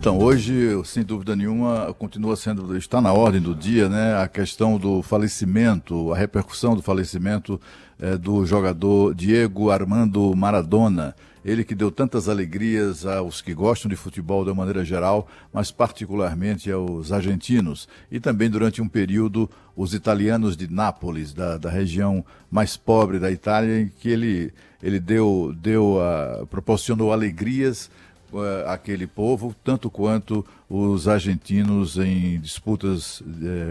Então, hoje, sem dúvida nenhuma, está na ordem do dia, né, a questão do falecimento, a repercussão do falecimento do jogador Diego Armando Maradona. Ele que deu tantas alegrias aos que gostam de futebol de uma maneira geral, mas particularmente aos argentinos. E também durante um período os italianos de Nápoles, da região mais pobre da Itália, em que proporcionou alegrias aquele povo, tanto quanto os argentinos em disputas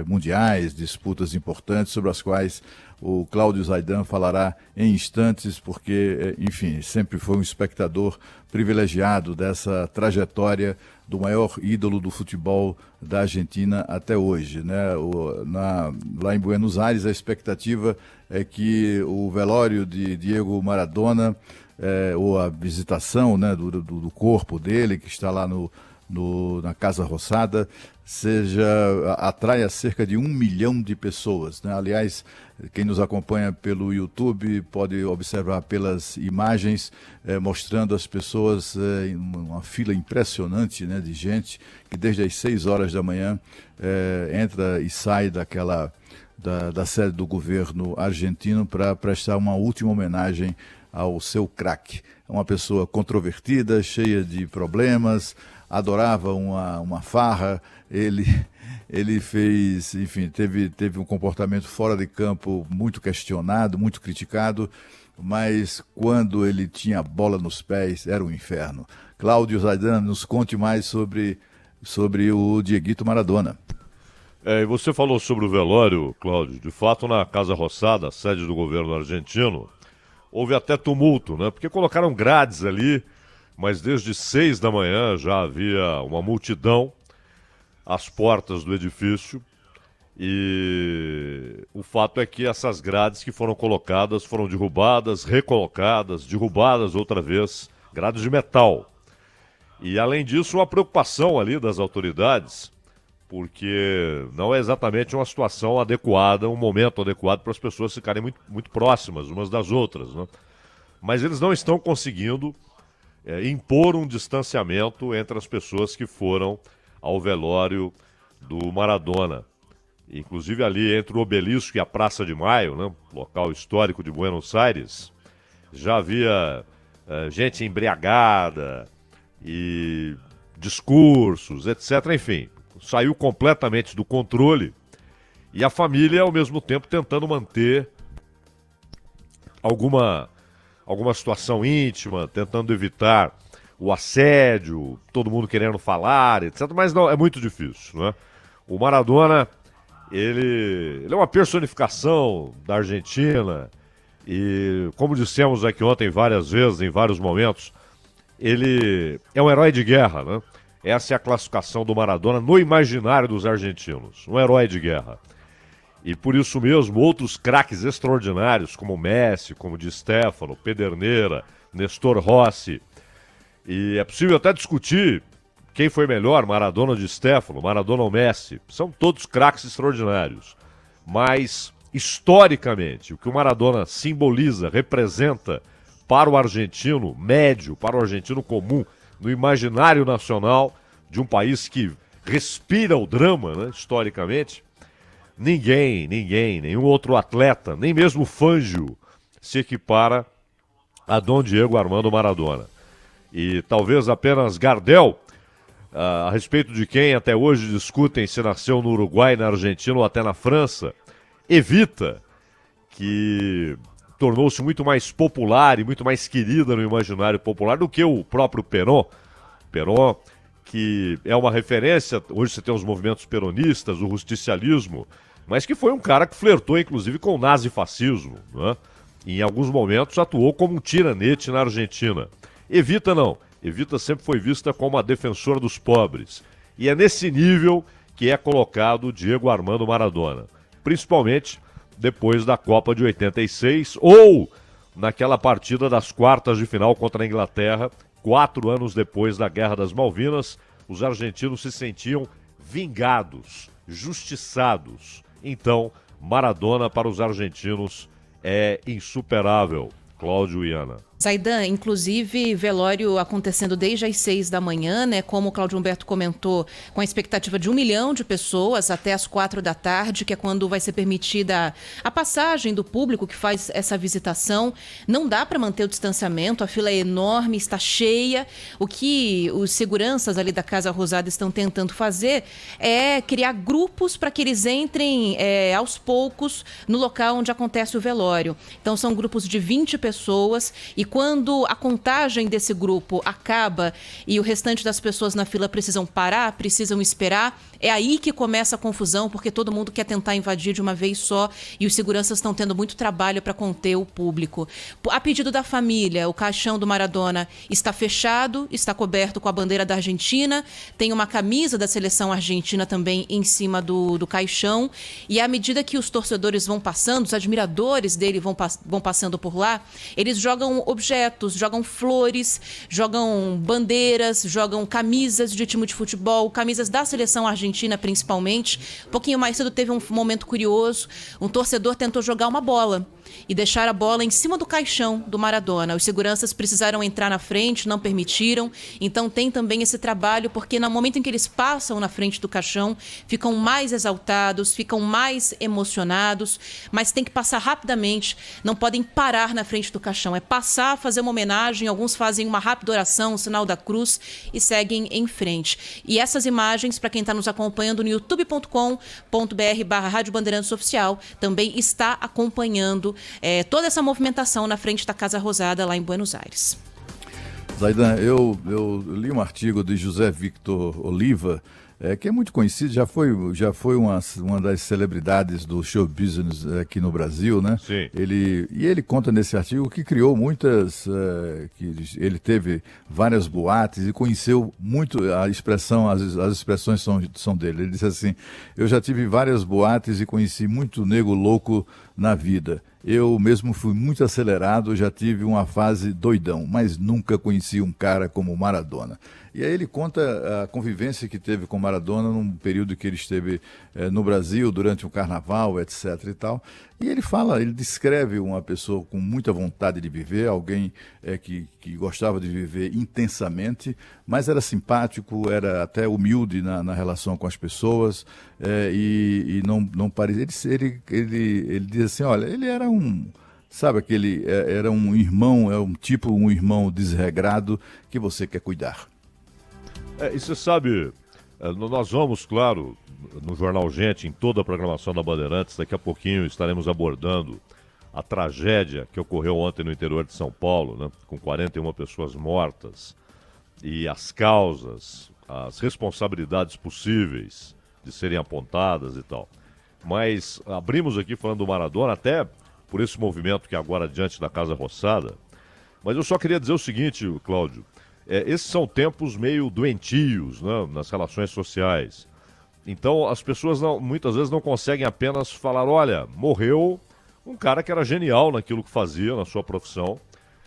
mundiais, disputas importantes, sobre as quais o Cláudio Zaidan falará em instantes, porque, enfim, sempre foi um espectador privilegiado dessa trajetória do maior ídolo do futebol da Argentina até hoje, né? Lá em Buenos Aires, a expectativa é que o velório de Diego Maradona, ou a visitação, né, do corpo dele, que está lá na Casa Rosada, atraia cerca de 1 milhão de pessoas, né? Aliás, quem nos acompanha pelo YouTube pode observar pelas imagens mostrando as pessoas em uma fila impressionante, né, de gente que desde as 6 horas da manhã entra e sai da sede do governo argentino para prestar uma última homenagem ao seu craque. É uma pessoa controvertida, cheia de problemas, adorava uma farra. Ele fez, enfim, teve um comportamento fora de campo muito questionado, muito criticado, mas quando ele tinha a bola nos pés, era um inferno. Cláudio Zaidan, nos conte mais sobre o Dieguito Maradona. E você falou sobre o velório, Cláudio. De fato, na Casa Rosada, sede do governo argentino, houve até tumulto, né? Porque colocaram grades ali, mas desde 6 da manhã já havia uma multidão às portas do edifício. E o fato é que essas grades que foram colocadas foram derrubadas, recolocadas, derrubadas outra vez, grades de metal. E além disso, uma preocupação ali das autoridades, porque não é exatamente uma situação adequada, um momento adequado para as pessoas ficarem muito, muito próximas umas das outras, né? Mas eles não estão conseguindo impor um distanciamento entre as pessoas que foram ao velório do Maradona. Inclusive ali entre o Obelisco e a Praça de Maio, né, local histórico de Buenos Aires, já havia gente embriagada e discursos, etc. Enfim, saiu completamente do controle e a família, ao mesmo tempo, tentando manter alguma situação íntima, tentando evitar o assédio, todo mundo querendo falar, etc. Mas não, é muito difícil, né? O Maradona, ele é uma personificação da Argentina e, como dissemos aqui ontem várias vezes, em vários momentos, ele é um herói de guerra, né? Essa é a classificação do Maradona no imaginário dos argentinos, um herói de guerra. E por isso mesmo, outros craques extraordinários, como Messi, como Di Stéfano, Pedernera, Nestor Rossi. E é possível até discutir quem foi melhor, Maradona ou Di Stéfano, Maradona ou Messi. São todos craques extraordinários. Mas, historicamente, o que o Maradona simboliza, representa para o argentino médio, para o argentino comum, no imaginário nacional de um país que respira o drama, né, historicamente, nenhum outro atleta, nem mesmo Fangio, se equipara a Dom Diego Armando Maradona. E talvez apenas Gardel, a respeito de quem até hoje discutem se nasceu no Uruguai, na Argentina ou até na França, Evita, que tornou-se muito mais popular e muito mais querida no imaginário popular do que o próprio Perón. Perón, que é uma referência, hoje você tem os movimentos peronistas, o justicialismo, mas que foi um cara que flertou inclusive com o nazifascismo, né? E em alguns momentos atuou como um tiranete na Argentina. Evita não, Evita sempre foi vista como a defensora dos pobres. E é nesse nível que é colocado Diego Armando Maradona, principalmente depois da Copa de 86 ou naquela partida das quartas de final contra a Inglaterra, 4 anos depois da Guerra das Malvinas. Os argentinos se sentiam vingados, justiçados. Então, Maradona para os argentinos é insuperável. Cláudio e Ana. Zaidan, inclusive velório acontecendo desde as 6 da manhã, né? Como o Cláudio Humberto comentou, com a expectativa de 1 milhão de pessoas até as 4 da tarde, que é quando vai ser permitida a passagem do público que faz essa visitação. Não dá para manter o distanciamento, a fila é enorme, está cheia. O que os seguranças ali da Casa Rosada estão tentando fazer é criar grupos para que eles entrem aos poucos no local onde acontece o velório. Então são grupos de 20 pessoas e quando a contagem desse grupo acaba e o restante das pessoas na fila precisam parar, precisam esperar, é aí que começa a confusão, porque todo mundo quer tentar invadir de uma vez só e os seguranças estão tendo muito trabalho para conter o público. A pedido da família, o caixão do Maradona está fechado, está coberto com a bandeira da Argentina, tem uma camisa da seleção argentina também em cima do caixão, e à medida que os torcedores vão passando, os admiradores dele vão passando por lá, eles jogam objetos, jogam flores, jogam bandeiras, jogam camisas de time de futebol, camisas da seleção argentina principalmente. Um pouquinho mais cedo teve um momento curioso, um torcedor tentou jogar uma bola e deixar a bola em cima do caixão do Maradona. Os seguranças precisaram entrar na frente, não permitiram. Então tem também esse trabalho, porque no momento em que eles passam na frente do caixão, ficam mais exaltados, ficam mais emocionados, mas tem que passar rapidamente, não podem parar na frente do caixão. É passar, fazer uma homenagem, alguns fazem uma rápida oração, o sinal da cruz e seguem em frente. E essas imagens, para quem está nos acompanhando no youtube.com.br/Rádio Bandeirantes Oficial, também está acompanhando toda essa movimentação na frente da Casa Rosada lá em Buenos Aires. Zaidan, eu li um artigo de José Victor Oliva, que é muito conhecido, já foi uma das celebridades do show business aqui no Brasil, né? Sim. Ele conta nesse artigo que criou muitas, que ele teve várias boates e conheceu muito a expressão, as expressões são dele. Ele disse assim: eu já tive várias boates e conheci muito nego louco na vida. Eu mesmo fui muito acelerado, já tive uma fase doidão, mas nunca conheci um cara como Maradona. E aí ele conta a convivência que teve com Maradona num período que ele esteve no Brasil, durante o carnaval, etc. e tal. E ele descreve uma pessoa com muita vontade de viver, alguém que gostava de viver intensamente, mas era simpático, era até humilde na relação com as pessoas, e não parecia. Ele diz assim, olha, ele era sabe aquele, era um irmão, um irmão desregrado que você quer cuidar. E você sabe, nós vamos, claro, no Jornal Gente, em toda a programação da Bandeirantes, daqui a pouquinho estaremos abordando a tragédia que ocorreu ontem no interior de São Paulo, né, com 41 pessoas mortas, e as causas, as responsabilidades possíveis de serem apontadas e tal. Mas abrimos aqui falando do Maradona, até por esse movimento que é agora diante da Casa Rosada. Mas eu só queria dizer o seguinte, Cláudio, esses são tempos meio doentios, né, nas relações sociais. Então as pessoas muitas vezes não conseguem apenas falar, olha, morreu um cara que era genial naquilo que fazia, na sua profissão,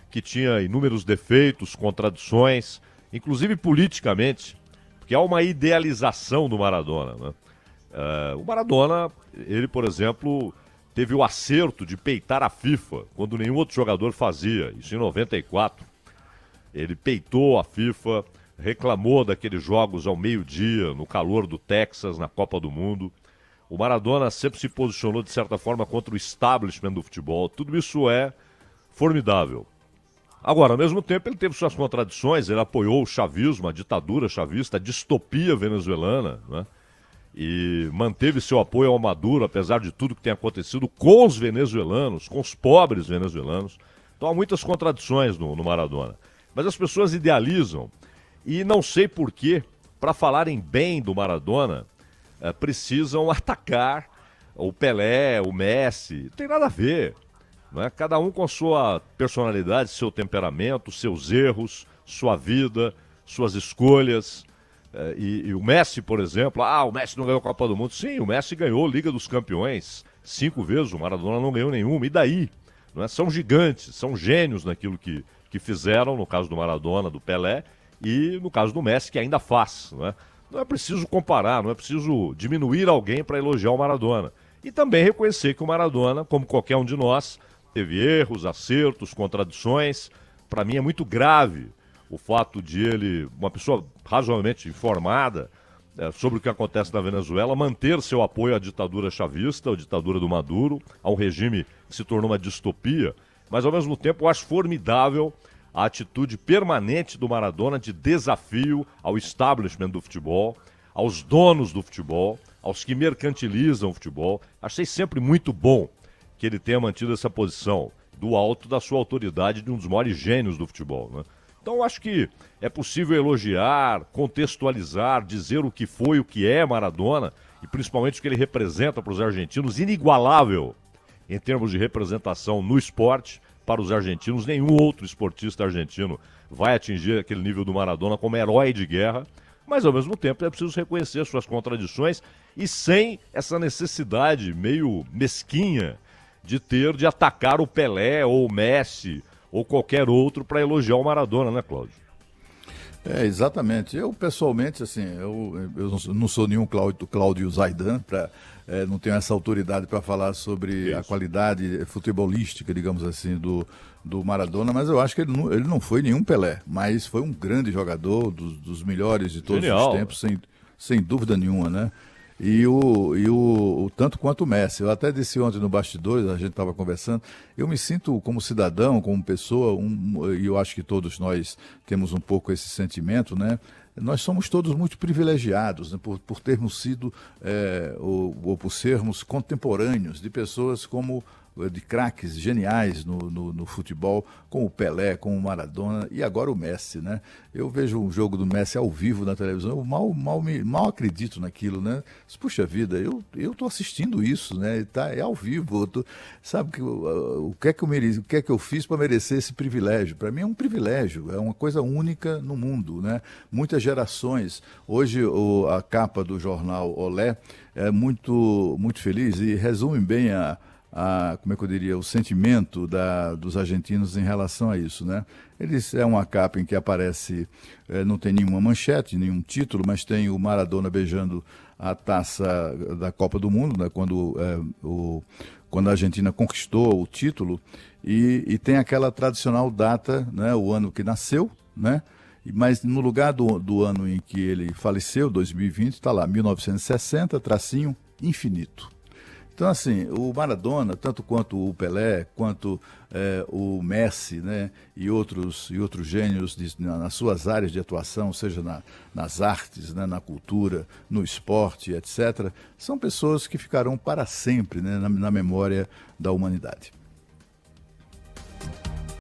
que tinha inúmeros defeitos, contradições, inclusive politicamente, porque há uma idealização do Maradona, né? O Maradona, ele, por exemplo, teve o acerto de peitar a FIFA, quando nenhum outro jogador fazia, isso em 94. Ele peitou a FIFA, reclamou daqueles jogos ao meio-dia, no calor do Texas, na Copa do Mundo. O Maradona sempre se posicionou, de certa forma, contra o establishment do futebol. Tudo isso é formidável. Agora, ao mesmo tempo, ele teve suas contradições, ele apoiou o chavismo, a ditadura chavista, a distopia venezuelana, né? E manteve seu apoio ao Maduro, apesar de tudo que tem acontecido com os venezuelanos, com os pobres venezuelanos. Então há muitas contradições no Maradona. Mas as pessoas idealizam, e não sei porquê, para falarem bem do Maradona, precisam atacar o Pelé, o Messi. Não tem nada a ver, né? Cada um com a sua personalidade, seu temperamento, seus erros, sua vida, suas escolhas. E o Messi, por exemplo, o Messi não ganhou a Copa do Mundo. Sim, o Messi ganhou Liga dos Campeões 5 vezes, o Maradona não ganhou nenhuma. E daí? Não é? São gigantes, são gênios naquilo que fizeram, no caso do Maradona, do Pelé, e no caso do Messi, que ainda faz. Não é preciso comparar, não é preciso diminuir alguém para elogiar o Maradona. E também reconhecer que o Maradona, como qualquer um de nós, teve erros, acertos, contradições, para mim é muito grave o fato de ele, uma pessoa razoavelmente informada sobre o que acontece na Venezuela, manter seu apoio à ditadura chavista, à ditadura do Maduro, a um regime que se tornou uma distopia, mas ao mesmo tempo eu acho formidável a atitude permanente do Maradona de desafio ao establishment do futebol, aos donos do futebol, aos que mercantilizam o futebol. Achei sempre muito bom que ele tenha mantido essa posição do alto da sua autoridade de um dos maiores gênios do futebol, né? Então eu acho que é possível elogiar, contextualizar, dizer o que foi, o que é Maradona e principalmente o que ele representa para os argentinos, inigualável em termos de representação no esporte para os argentinos. Nenhum outro esportista argentino vai atingir aquele nível do Maradona como herói de guerra, mas ao mesmo tempo é preciso reconhecer suas contradições e sem essa necessidade meio mesquinha de atacar o Pelé ou o Messi ou qualquer outro para elogiar o Maradona, né, Cláudio? Exatamente. Eu, pessoalmente, assim, eu não sou nenhum Cláudio Zaidan, não tenho essa autoridade para falar sobre a qualidade futebolística, digamos assim, do Maradona, mas eu acho que ele não foi nenhum Pelé, mas foi um grande jogador, dos melhores de todos os tempos, sem dúvida nenhuma, né? E o tanto quanto o Messi. Eu até disse ontem no bastidores, a gente estava conversando, eu me sinto como cidadão, como pessoa, e eu acho que todos nós temos um pouco esse sentimento, né? Nós somos todos muito privilegiados, né, por termos sido, ou por sermos contemporâneos de pessoas de craques geniais no futebol, como o Pelé, como o Maradona e agora o Messi, né? Eu vejo um jogo do Messi ao vivo na televisão, eu mal acredito naquilo, né? Puxa vida, eu tô assistindo isso, né? É ao vivo, sabe o que é que eu fiz para merecer esse privilégio? Para mim é um privilégio, é uma coisa única no mundo, né? Muitas gerações. Hoje a capa do jornal Olé é muito, muito feliz e resume bem como é que eu diria, o sentimento dos argentinos em relação a isso, né? É uma capa em que aparece, não tem nenhuma manchete, nenhum título, mas tem o Maradona beijando a taça da Copa do Mundo, né? Quando a Argentina conquistou o título, e tem aquela tradicional data, né? O ano que nasceu, né? Mas no lugar do ano em que ele faleceu, 2020, está lá, 1960, tracinho, infinito. Então, assim, o Maradona, tanto quanto o Pelé, quanto o Messi, né, e outros gênios nas suas áreas de atuação, seja nas artes, né, na cultura, no esporte, etc., são pessoas que ficarão para sempre, né, na memória da humanidade.